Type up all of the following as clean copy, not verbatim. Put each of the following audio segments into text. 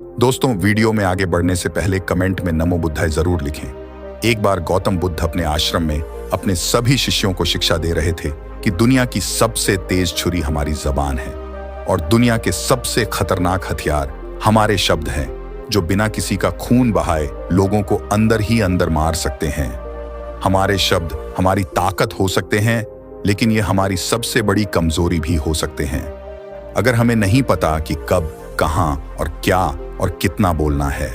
दोस्तों, वीडियो में आगे बढ़ने से पहले कमेंट में नमो बुद्धाय जरूर लिखें। एक बार गौतम बुद्ध अपने आश्रम में अपने सभी शिष्यों को शिक्षा दे रहे थे कि दुनिया की सबसे तेज छुरी हमारी जबान है और दुनिया के सबसे खतरनाक हथियार हमारे शब्द हैं, जो बिना किसी का खून बहाए लोगों को अंदर ही अंदर मार सकते हैं। हमारे शब्द हमारी ताकत हो सकते हैं, लेकिन ये हमारी सबसे बड़ी कमजोरी भी हो सकते हैं। अगर हमें नहीं पता कि कब, कहां और क्या और कितना बोलना है,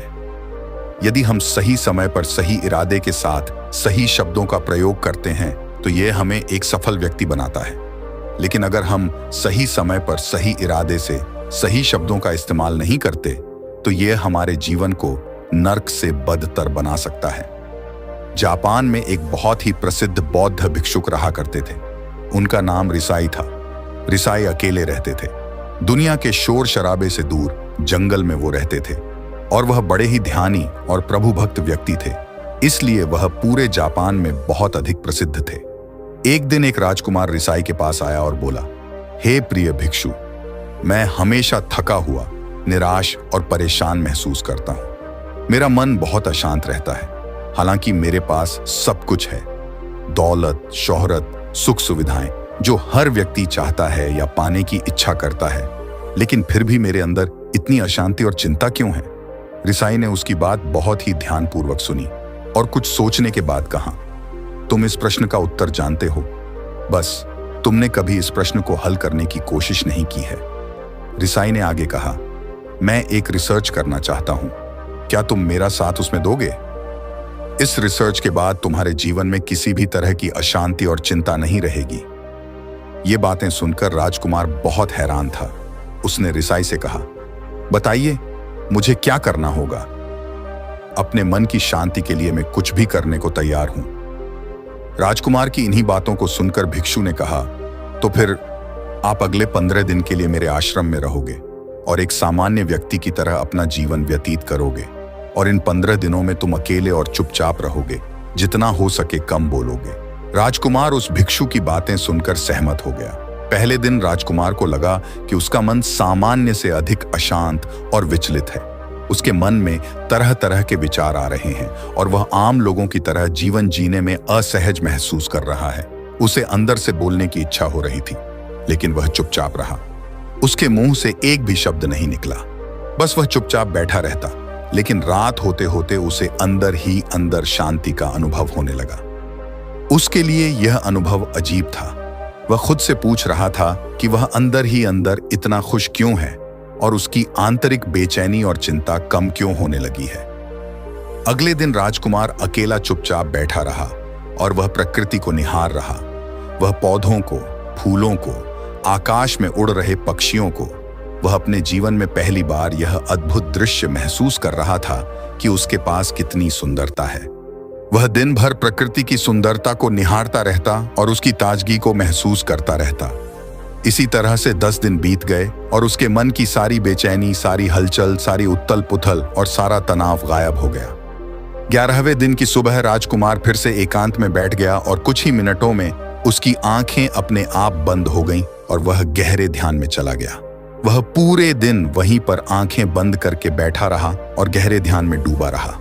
यदि हम सही समय पर सही इरादे के साथ सही शब्दों का प्रयोग करते हैं तो यह हमें एक सफल व्यक्ति बनाता है। लेकिन अगर हम सही समय पर सही इरादे से सही शब्दों का इस्तेमाल नहीं करते तो यह हमारे जीवन को नर्क से बदतर बना सकता है। जापान में एक बहुत ही प्रसिद्ध बौद्ध भिक्षुक रहा करते थे। उनका नाम रिसाई था। रिसाई अकेले रहते थे। दुनिया के शोर शराबे से दूर जंगल में वो रहते थे और वह बड़े ही ध्यानी और प्रभु भक्त व्यक्ति थे, इसलिए वह पूरे जापान में बहुत अधिक प्रसिद्ध थे। एक दिन एक राजकुमार रिसाई के पास आया और बोला, हे प्रिय भिक्षु, मैं हमेशा थका हुआ, निराश और परेशान महसूस करता हूँ। मेरा मन बहुत अशांत रहता है। हालांकि मेरे पास सब कुछ है, दौलत, शोहरत, सुख सुविधाएं, जो हर व्यक्ति चाहता है या पाने की इच्छा करता है, लेकिन फिर भी मेरे अंदर इतनी अशांति और चिंता क्यों है? रिसाई ने उसकी बात बहुत ही ध्यानपूर्वक सुनी और कुछ सोचने के बाद कहा, तुम इस प्रश्न का उत्तर जानते हो, बस तुमने कभी इस प्रश्न को हल करने की कोशिश नहीं की है। रिसाई ने आगे कहा, मैं एक रिसर्च करना चाहता हूं, क्या तुम मेरा साथ उसमें दोगे? इस रिसर्च के बाद तुम्हारे जीवन में किसी भी तरह की अशांति और चिंता नहीं रहेगी। ये बातें सुनकर राजकुमार बहुत हैरान था। उसने रिसाई से कहा, बताइए, मुझे क्या करना होगा? अपने मन की शांति के लिए मैं कुछ भी करने को तैयार हूं। राजकुमार की इन्हीं बातों को सुनकर भिक्षु ने कहा, तो फिर आप अगले 15 दिन के लिए मेरे आश्रम में रहोगे और एक सामान्य व्यक्ति की तरह अपना जीवन व्यतीत करोगे और इन 15 दिनों में तुम अकेले और चुपचाप रहोगे, जितना हो सके कम बोलोगे। राजकुमार उस भिक्षु की बातें सुनकर सहमत हो गया। पहले दिन राजकुमार को लगा कि उसका मन सामान्य से अधिक अशांत और विचलित है। उसके मन में तरह तरह के विचार आ रहे हैं और वह आम लोगों की तरह जीवन जीने में असहज महसूस कर रहा है। उसे अंदर से बोलने की इच्छा हो रही थी, लेकिन वह चुपचाप रहा। उसके मुंह से एक भी शब्द नहीं निकला, बस वह चुपचाप बैठा रहता। लेकिन रात होते होते उसे अंदर ही अंदर शांति का अनुभव होने लगा। उसके लिए यह अनुभव अजीब था। वह खुद से पूछ रहा था कि वह अंदर ही अंदर इतना खुश क्यों है और उसकी आंतरिक बेचैनी और चिंता कम क्यों होने लगी है। अगले दिन राजकुमार अकेला चुपचाप बैठा रहा और वह प्रकृति को निहार रहा। वह पौधों को, फूलों को, आकाश में उड़ रहे पक्षियों को, वह अपने जीवन में पहली बार यह अद्भुत दृश्य महसूस कर रहा था कि उसके पास कितनी सुंदरता है। वह दिन भर प्रकृति की सुंदरता को निहारता रहता और उसकी ताजगी को महसूस करता रहता। इसी तरह से 10 दिन बीत गए और उसके मन की सारी बेचैनी, सारी हलचल, सारी उथल पुथल और सारा तनाव गायब हो गया। 11वें दिन की सुबह राजकुमार फिर से एकांत में बैठ गया और कुछ ही मिनटों में उसकी आंखें अपने आप बंद हो गईं और वह गहरे ध्यान में चला गया। वह पूरे दिन वहीं पर आंखें बंद करके बैठा रहा और गहरे ध्यान में डूबा रहा।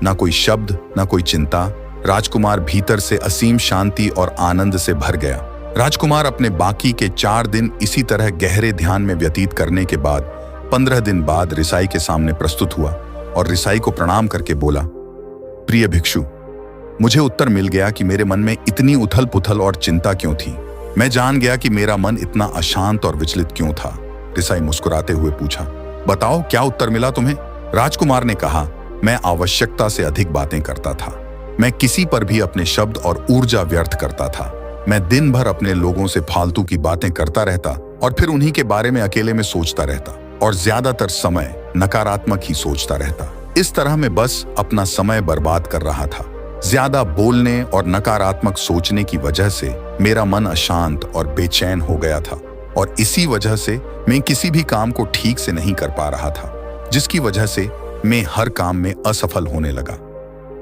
ना कोई शब्द, ना कोई चिंता। राजकुमार भीतर से असीम शांति और आनंद से भर गया। राजकुमार अपने बाकी के 4 दिन इसी तरह गहरे ध्यान में व्यतीत करने के बाद 15 दिन बाद रिसाई के सामने प्रस्तुत हुआ और रिसाई को प्रणाम करके बोला, प्रिय भिक्षु, मुझे उत्तर मिल गया कि मेरे मन में इतनी उथल पुथल और चिंता क्यों थी। मैं जान गया कि मेरा मन इतना अशांत और विचलित क्यों था। रिसाई मुस्कुराते हुए पूछा, बताओ क्या उत्तर मिला तुम्हें? राजकुमार ने कहा, मैं आवश्यकता से अधिक बातें करता था। मैं किसी पर भी अपने शब्द और ऊर्जा व्यर्थ करता था। मैं दिन भर अपने लोगों से फालतू की बातें करता रहता और फिर उन्हीं के बारे में अकेले में सोचता रहता और ज्यादातर समय नकारात्मक ही सोचता रहता। इस तरह मैं बस अपना समय बर्बाद कर रहा था। ज्यादा बोलने और नकारात्मक सोचने की वजह से मेरा मन अशांत और बेचैन हो गया था और इसी वजह से मैं किसी भी काम को ठीक से नहीं कर पा रहा था, जिसकी वजह से मैं हर काम में असफल होने लगा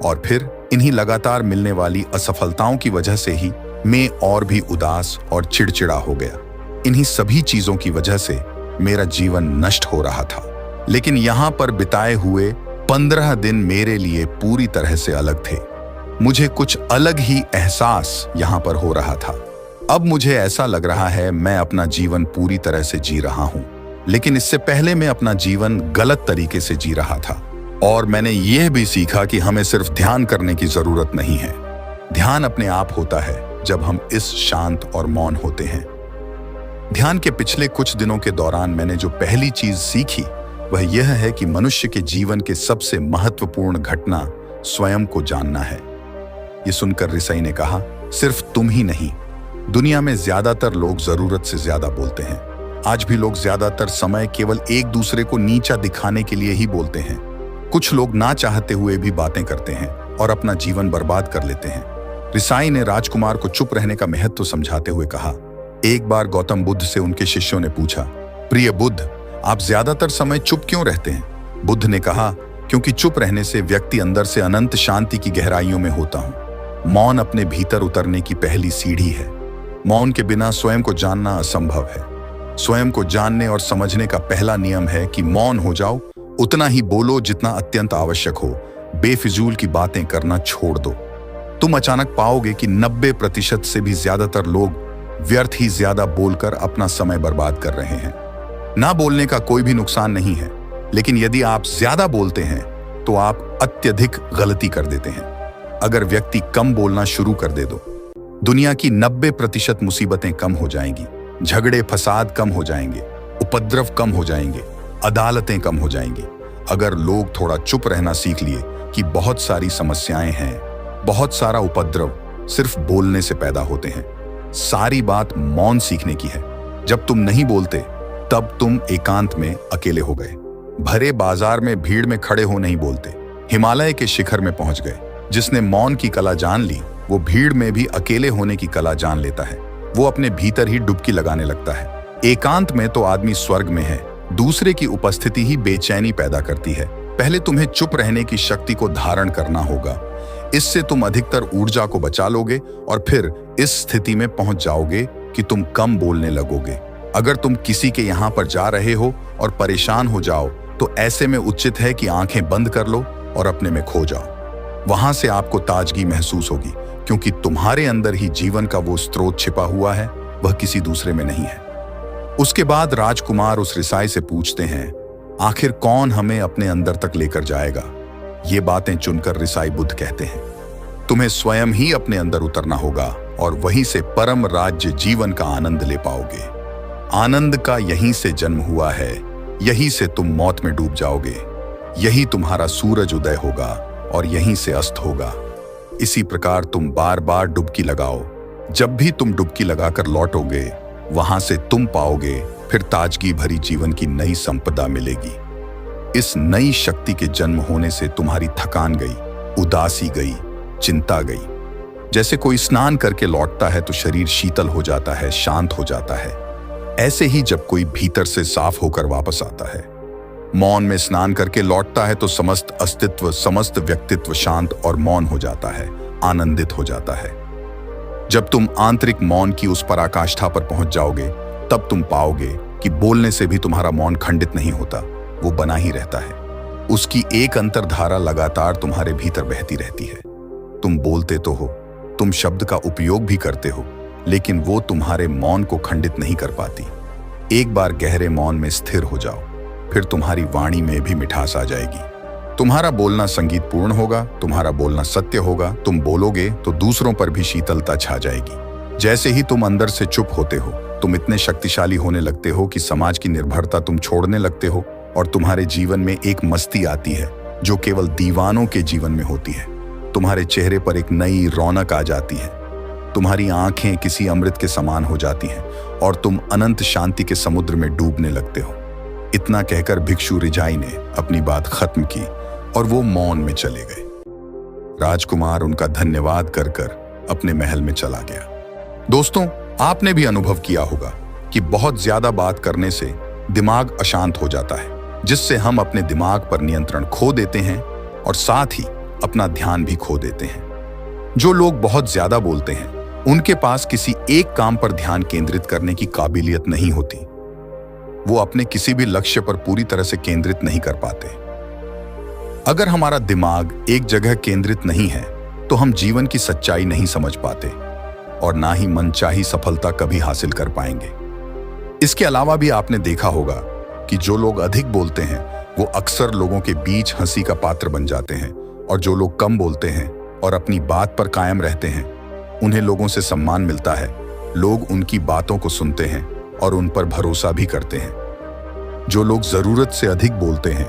और फिर इन्हीं लगातार मिलने वाली असफलताओं की वजह से ही मैं और भी उदास और चिड़चिड़ा हो गया। इन्हीं सभी चीजों की वजह से मेरा जीवन नष्ट हो रहा था लेकिन यहां पर बिताए हुए 15 दिन मेरे लिए पूरी तरह से अलग थे। मुझे कुछ अलग ही एहसास यहां पर हो रहा था। अब मुझे ऐसा लग रहा है मैं अपना जीवन पूरी तरह से जी रहा हूं, लेकिन इससे पहले मैं अपना जीवन गलत तरीके से जी रहा था। और मैंने यह भी सीखा कि हमें सिर्फ ध्यान करने की जरूरत नहीं है। ध्यान अपने आप होता है जब हम इस शांत और मौन होते हैं। ध्यान के पिछले कुछ दिनों के दौरान मैंने जो पहली चीज सीखी वह यह है कि मनुष्य के जीवन के सबसे महत्वपूर्ण घटना स्वयं को जानना है। ये सुनकर रिसाई ने कहा, सिर्फ तुम ही नहीं, दुनिया में ज्यादातर लोग जरूरत से ज्यादा बोलते हैं। आज भी लोग ज्यादातर समय केवल एक दूसरे को नीचा दिखाने के लिए ही बोलते हैं। कुछ लोग ना चाहते हुए भी बातें करते हैं और अपना जीवन बर्बाद कर लेते हैं। रिसाई ने राजकुमार को चुप रहने का महत्व समझाते हुए कहा, एक बार गौतम बुद्ध से उनके शिष्यों ने पूछा, प्रिय बुद्ध, आप ज्यादातर समय चुप क्यों रहते हैं? बुद्ध ने कहा, क्योंकि चुप रहने से व्यक्ति अंदर से अनंत शांति की गहराइयों में होता हूं। मौन अपने भीतर उतरने की पहली सीढ़ी है। मौन के बिना स्वयं को जानना असंभव है। स्वयं को जानने और समझने का पहला नियम है कि मौन हो जाओ, उतना ही बोलो जितना अत्यंत आवश्यक हो। बेफिजूल की बातें करना छोड़ दो। तुम अचानक पाओगे कि 90% से भी ज्यादातर लोग व्यर्थ ही ज्यादा बोलकर अपना समय बर्बाद कर रहे हैं। ना बोलने का कोई भी नुकसान नहीं है, लेकिन यदि आप ज्यादा बोलते हैं तो आप अत्यधिक गलती कर देते हैं। अगर व्यक्ति कम बोलना शुरू कर दे दो, दुनिया की 90% मुसीबतें कम हो जाएंगी, झगड़े फसाद कम हो जाएंगे, उपद्रव कम हो जाएंगे, अदालतें कम हो जाएंगी। अगर लोग थोड़ा चुप रहना सीख लिए कि बहुत सारी समस्याएं हैं, बहुत सारा उपद्रव सिर्फ बोलने से पैदा होते हैं। सारी बात मौन सीखने की है। जब तुम नहीं बोलते तब तुम एकांत में अकेले हो गए। भरे बाजार में भीड़ में खड़े हो नहीं बोलते, हिमालय के शिखर में पहुंच गए। जिसने मौन की कला जान ली वो भीड़ में भी अकेले होने की कला जान लेता है। वो अपने भीतर ही डुबकी लगाने लगता है। एकांत में तो आदमी स्वर्ग में है। दूसरे की उपस्थिति ही बेचैनी पैदा करती है। पहले तुम्हें चुप रहने की शक्ति को धारण करना होगा। इससे तुम अधिकतर ऊर्जा को बचा लोगे और फिर इस स्थिति में पहुंच जाओगे कि तुम कम बोलने लगोगे। अगर तुम किसी के यहाँ पर जा रहे हो और परेशान हो जाओ तो ऐसे में उचित है कि आंखें बंद कर लो और अपने में खो जाओ। वहां से आपको ताजगी महसूस होगी, क्योंकि तुम्हारे अंदर ही जीवन का वो स्रोत छिपा हुआ है, वह किसी दूसरे में नहीं है। उसके बाद राजकुमार उस रिसाई से पूछते हैं, आखिर कौन हमें अपने अंदर तक लेकर जाएगा? ये बातें चुनकर रिसाई बुद्ध कहते हैं, तुम्हें स्वयं ही अपने अंदर उतरना होगा और वहीं से परम राज्य जीवन का आनंद ले पाओगे। आनंद का यहीं से जन्म हुआ है, यहीं से तुम मौत में डूब जाओगे। यही तुम्हारा सूरज उदय होगा और यहीं से अस्त होगा। इसी प्रकार तुम बार बार डुबकी लगाओ। जब भी तुम डुबकी लगाकर लौटोगे वहां से तुम पाओगे फिर ताजगी भरी जीवन की नई संपदा मिलेगी। इस नई शक्ति के जन्म होने से तुम्हारी थकान गई, उदासी गई, चिंता गई। जैसे कोई स्नान करके लौटता है तो शरीर शीतल हो जाता है, शांत हो जाता है। ऐसे ही जब कोई भीतर से साफ होकर वापस आता है, मौन में स्नान करके लौटता है, तो समस्त अस्तित्व, समस्त व्यक्तित्व शांत और मौन हो जाता है, आनंदित हो जाता है। जब तुम आंतरिक मौन की उस पराकाष्ठा पर पहुंच जाओगे तब तुम पाओगे कि बोलने से भी तुम्हारा मौन खंडित नहीं होता, वो बना ही रहता है। उसकी एक अंतर्धारा लगातार तुम्हारे भीतर बहती रहती है। तुम बोलते तो हो, तुम शब्द का उपयोग भी करते हो, लेकिन वो तुम्हारे मौन को खंडित नहीं कर पाती। एक बार गहरे मौन में स्थिर हो जाओ, फिर तुम्हारी वाणी में भी मिठास आ जाएगी। तुम्हारा बोलना संगीतपूर्ण होगा, तुम्हारा बोलना सत्य होगा। तुम बोलोगे तो दूसरों पर भी शीतलता छा जाएगी। जैसे ही तुम अंदर से चुप होते हो, तुम इतने शक्तिशाली होने लगते हो कि समाज की निर्भरता तुम छोड़ने लगते हो और तुम्हारे जीवन में एक मस्ती आती है जो केवल दीवानों के जीवन में होती है। तुम्हारे चेहरे पर एक नई रौनक आ जाती है। तुम्हारी आंखें किसी अमृत के समान हो जाती हैं और तुम अनंत शांति के समुद्र में डूबने लगते हो। इतना कहकर भिक्षु रिजाई ने अपनी बात खत्म की और वो मौन में चले गए। राजकुमार उनका धन्यवाद कर कर अपने महल में चला गया। दोस्तों, आपने भी अनुभव किया होगा कि बहुत ज्यादा बात करने से दिमाग अशांत हो जाता है, जिससे हम अपने दिमाग पर नियंत्रण खो देते हैं और साथ ही अपना ध्यान भी खो देते हैं। जो लोग बहुत ज्यादा बोलते हैं उनके पास किसी एक काम पर ध्यान केंद्रित करने की काबिलियत नहीं होती। वो अपने किसी भी लक्ष्य पर पूरी तरह से केंद्रित नहीं कर पाते। अगर हमारा दिमाग एक जगह केंद्रित नहीं है तो हम जीवन की सच्चाई नहीं समझ पाते और ना ही मनचाही सफलता कभी हासिल कर पाएंगे। इसके अलावा भी आपने देखा होगा कि जो लोग अधिक बोलते हैं वो अक्सर लोगों के बीच हंसी का पात्र बन जाते हैं, और जो लोग कम बोलते हैं और अपनी बात पर कायम रहते हैं उन्हें लोगों से सम्मान मिलता है। लोग उनकी बातों को सुनते हैं और उन पर भरोसा भी करते हैं। जो लोग जरूरत से अधिक बोलते हैं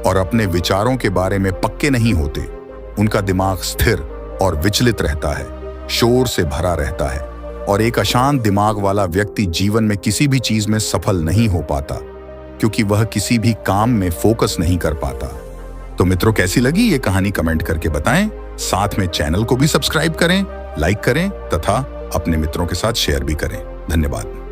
और अपने विचारों के बारे में पक्के नहीं होते, उनका दिमाग स्थिर और विचलित रहता है, शोर से भरा रहता है, और एक अशांत दिमाग वाला व्यक्ति जीवन में किसी भी चीज में सफल नहीं हो पाता, क्योंकि वह किसी भी काम में फोकस नहीं कर पाता। तो मित्रों, कैसी लगी ये कहानी कमेंट करके बताएं। साथ में चैनल को भी सब्सक्राइब करें, लाइक करें तथा अपने मित्रों के साथ शेयर भी करें। धन्यवाद।